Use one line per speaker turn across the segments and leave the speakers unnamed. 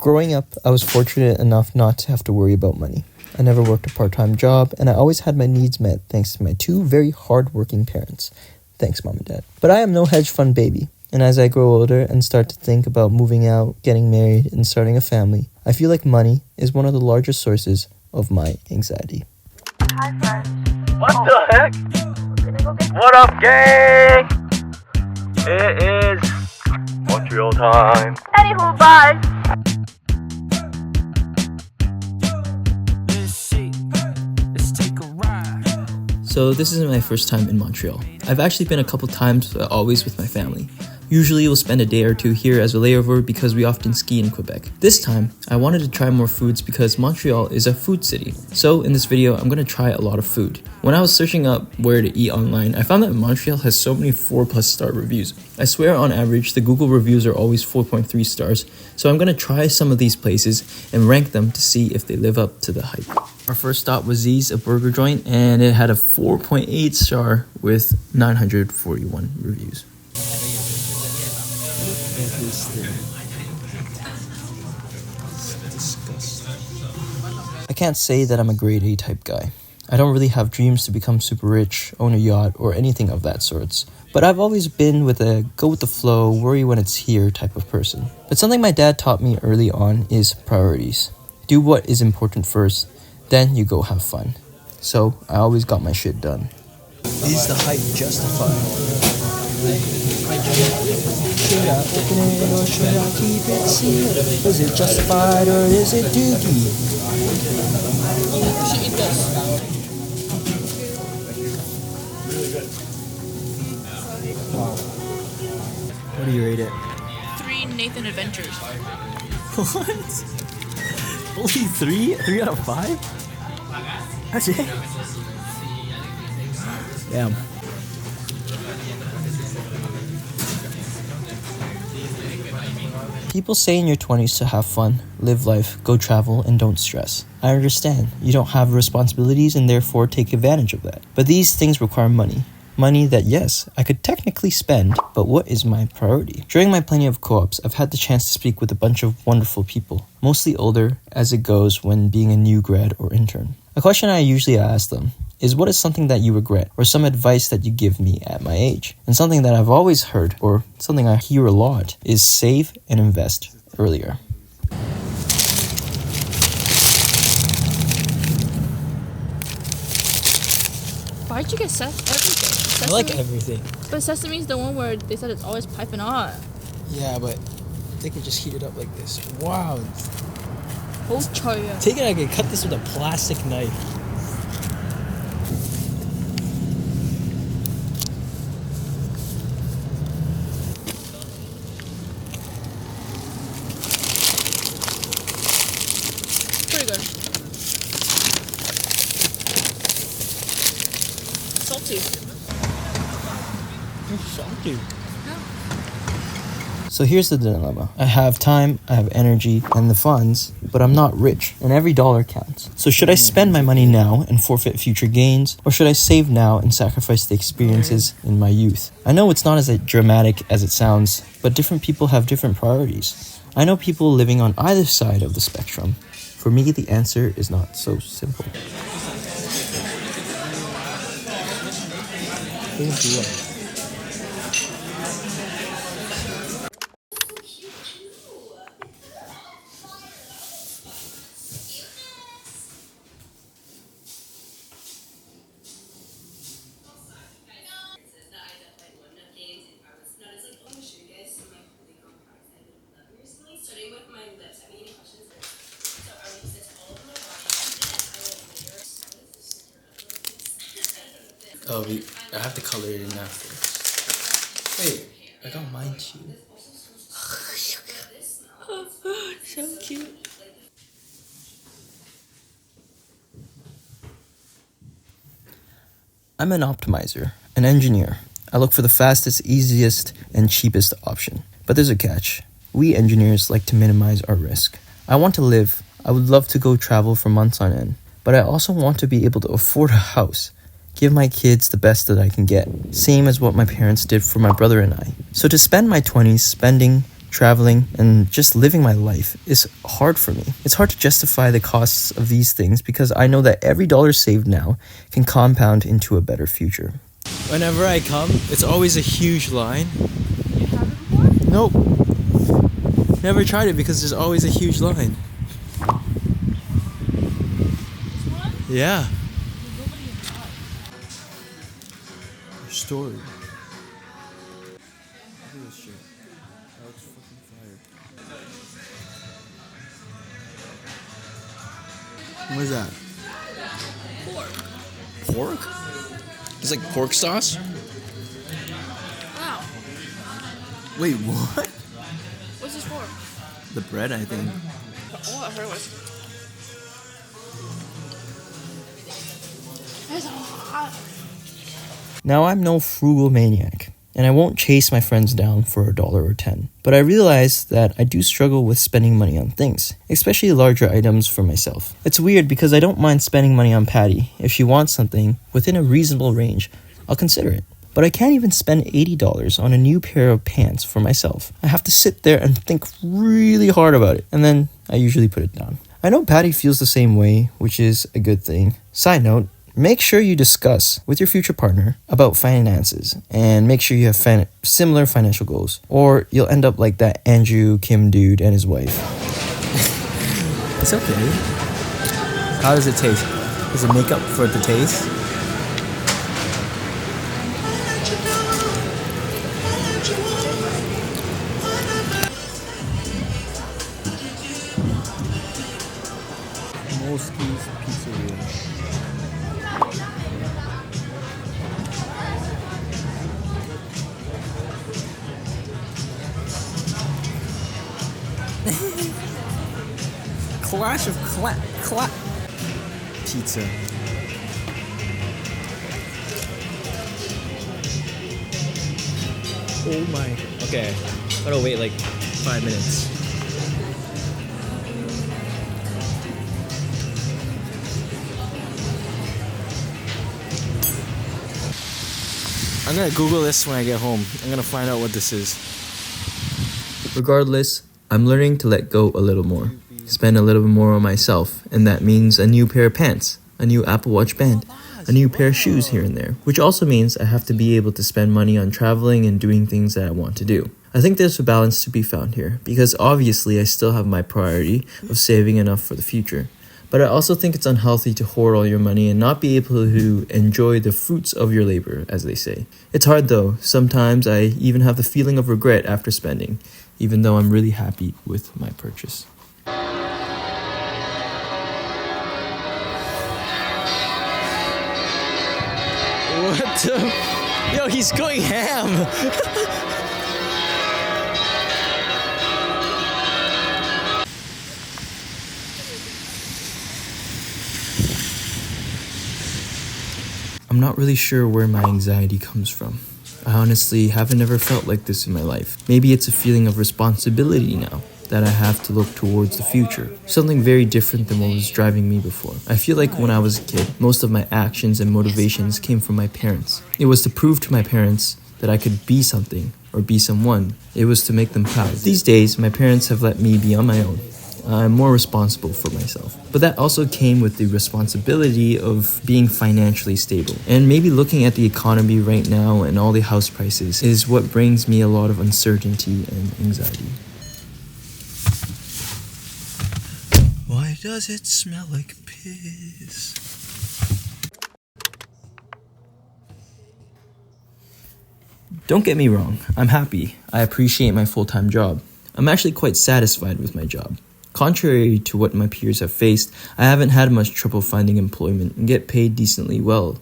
Growing up, I was fortunate enough not to have to worry about money. I never worked a part-time job, and I always had my needs met thanks to my two very hard-working parents. Thanks, Mom and Dad. But I am no hedge fund baby, and as I grow older and start to think about moving out, getting married, and starting a family, I feel like money is one of the largest sources of my anxiety.
Hi, friends.
What the heck?
We're gonna go get
What up, gang? It is Montreal time.
Anywho, bye.
So this isn't my first time in Montreal. I've actually been a couple times, but always with my family. Usually we'll spend a day or two here as a layover because we often ski in Quebec. This time, I wanted to try more foods because Montreal is a food city. So in this video, I'm gonna try a lot of food. When I was searching up where to eat online, I found that Montreal has so many 4+ star reviews. I swear on average, the Google reviews are always 4.3 stars. So I'm gonna try some of these places and rank them to see if they live up to the hype. Our first stop was Z's, a burger joint, and it had a 4.8 star with 941 reviews. I can't say that I'm a grade A type guy. I don't really have dreams to become super rich, own a yacht, or anything of that sorts. But I've always been with a go with the flow, worry when it's here type of person. But something my dad taught me early on is priorities. Do what is important first, then you go have fun. So I always got my shit done. Is the hype justified? Should I open it or should I keep it sealed? Is it justified or is it dookie?
You should eat this.
Wow. What do you rate it?
3 Nathan Adventures.
What? Only 3? 3 out of 5? That's it? Damn. People say in your 20s to have fun, live life, go travel, and don't stress. I understand. You don't have responsibilities and therefore take advantage of that. But these things require money. Money that, yes, I could technically spend, but what is my priority? During my plenty of co-ops, I've had the chance to speak with a bunch of wonderful people, mostly older, as it goes when being a new grad or intern. A question I usually ask them is what is something that you regret, or some advice that you give me at my age? And something that I've always heard, or something I hear a lot, is save and invest earlier.
Why'd you get everything?
I like everything.
But sesame's the one where they said it's always piping hot.
Yeah, but they can just heat it up like this. Wow.
Oh, choya.
Take it, I can cut this with a plastic knife.
Pretty good. Salty.
Salty. So here's the dilemma. I have time, I have energy, and the funds, but I'm not rich, and every dollar counts. So should I spend my money now and forfeit future gains, or should I save now and sacrifice the experiences in my youth? I know it's not as dramatic as it sounds, but different people have different priorities. I know people living on either side of the spectrum. For me, the answer is not so simple. Oh, I have to color it in after. Wait, I don't mind you.
So cute.
I'm an optimizer, an engineer. I look for the fastest, easiest, and cheapest option. But there's a catch. We engineers like to minimize our risk. I want to live. I would love to go travel for months on end. But I also want to be able to afford a house. give my kids the best that I can get, same as what my parents did for my brother and I. So to spend my 20s spending traveling, and just living my life is hard for me. It's hard to justify the costs of these things because I know that every dollar saved now can compound into a better future. Whenever I come, it's always a huge line.
You have it before?
Nope. Never tried it because there's always a huge line.
This one?
Yeah.
Nobody has got it.
Story. Look at this shit. That looks fucking fire. What is that?
Pork.
Pork? It's like pork sauce?
Wow.
Wait, what?
What's this for?
The bread, I think.
Oh, I heard it was. It's hot.
Now, I'm no frugal maniac, and I won't chase my friends down for $1 or 10. But I realize that I do struggle with spending money on things, especially larger items for myself. It's weird because I don't mind spending money on Patty. If she wants something within a reasonable range, I'll consider it. But I can't even spend $80 on a new pair of pants for myself. I have to sit there and think really hard about it, and then I usually put it down. I know Patty feels the same way, which is a good thing. Side note, make sure you discuss with your future partner about finances and make sure you have similar financial goals, or you'll end up like that Andrew Kim dude and his wife. It's okay. How does it taste? Does it make up for the taste? Molsky's Pizzeria. Clash of pizza. Oh my. Okay. Gotta wait like 5 minutes. I'm gonna Google this when I get home. I'm gonna find out what this is. Regardless, I'm learning to let go a little more. Spend a little bit more on myself, and that means a new pair of pants, a new Apple Watch band, a new pair of shoes here and there, which also means I have to be able to spend money on traveling and doing things that I want to do. I think there's a balance to be found here, because obviously I still have my priority of saving enough for the future. But I also think it's unhealthy to hoard all your money and not be able to enjoy the fruits of your labor, as they say. It's hard though. Sometimes I even have the feeling of regret after spending, even though I'm really happy with my purchase. What the? Yo, he's going ham! I'm not really sure where my anxiety comes from. I honestly haven't ever felt like this in my life. Maybe it's a feeling of responsibility now that I have to look towards the future. Something very different than what was driving me before. I feel like when I was a kid, most of my actions and motivations came from my parents. It was to prove to my parents that I could be something or be someone. It was to make them proud. These days, my parents have let me be on my own. I'm more responsible for myself. But that also came with the responsibility of being financially stable. And maybe looking at the economy right now and all the house prices is what brings me a lot of uncertainty and anxiety. Why does it smell like piss? Don't get me wrong, I'm happy. I appreciate my full-time job. I'm actually quite satisfied with my job. Contrary to what my peers have faced, I haven't had much trouble finding employment and get paid decently well.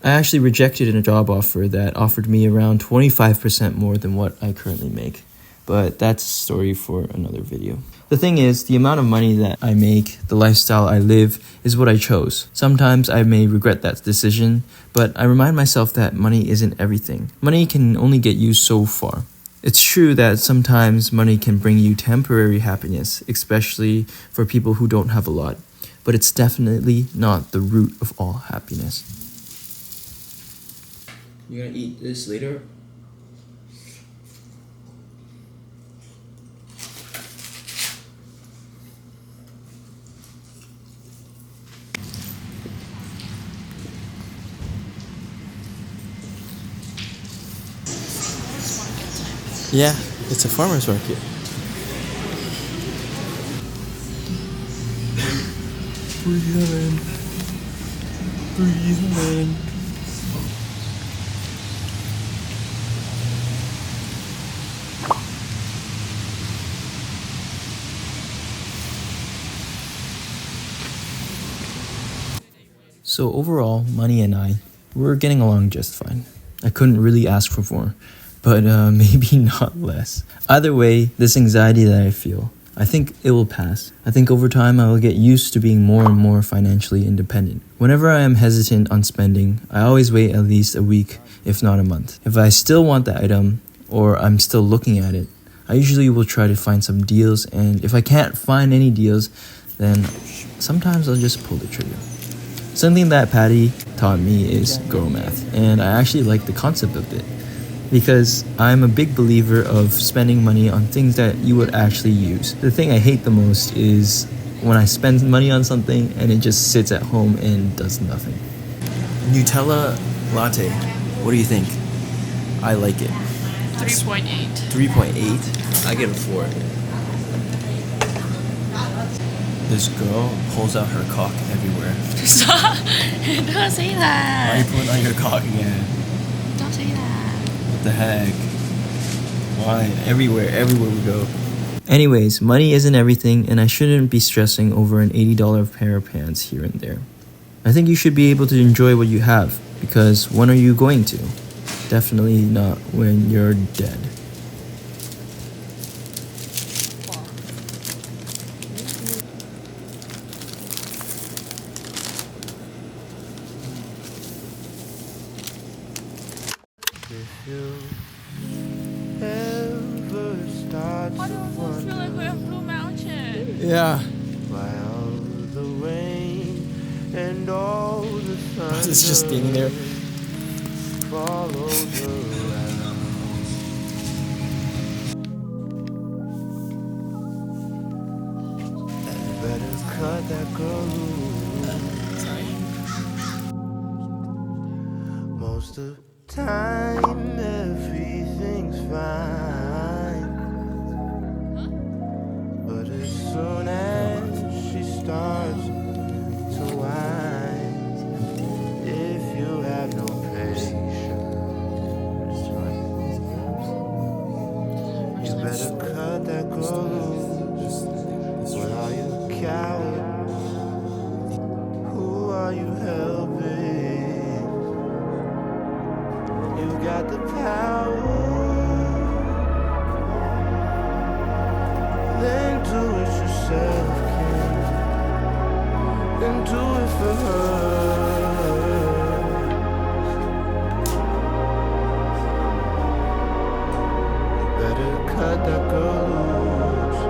I actually rejected a job offer that offered me around 25% more than what I currently make. But that's a story for another video. The thing is, the amount of money that I make, the lifestyle I live, is what I chose. Sometimes I may regret that decision, but I remind myself that money isn't everything. Money can only get you so far. It's true that sometimes money can bring you temporary happiness, especially for people who don't have a lot, but it's definitely not the root of all happiness. You gonna eat this later? Yeah, it's a farmer's market. Breathing. So overall, Money and I, we're getting along just fine. I couldn't really ask for more, but maybe not less. Either way, this anxiety that I feel, I think it will pass. I think over time I will get used to being more and more financially independent. Whenever I am hesitant on spending, I always wait at least a week, if not a month. If I still want the item, or I'm still looking at it, I usually will try to find some deals, and if I can't find any deals, then sometimes I'll just pull the trigger. Something that Patty taught me is girl math, and I actually like the concept of it because I'm a big believer of spending money on things that you would actually use. The thing I hate the most is when I spend money on something and it just sits at home and does nothing. Nutella latte, what do you think? I like it.
3.8.
3.8? I give it 4. This girl pulls out her cock everywhere.
Stop! Don't say
Why are
that.
you pulling out your cock again?
Don't say that.
What the heck? Why? Everywhere we go. Anyways, money isn't everything, and I shouldn't be stressing over an $80 pair of pants here and there. I think you should be able to enjoy what you have, because when are you going to? Definitely not when you're dead.
If you ever start
Why do
to
I feel
wonder
like we're in Blue Mountain?
Yeah.
why all the rain and all the thunder
It's just standing there.
follows around. You better cut that girl loose. Most of the time everything's fine, but as soon as she starts to whine, if you have no patience, you better cut that girl loose. What are you, coward? Who are you helping? You got the power, then do it yourself, kid. Then do it for her. You better cut that girl loose.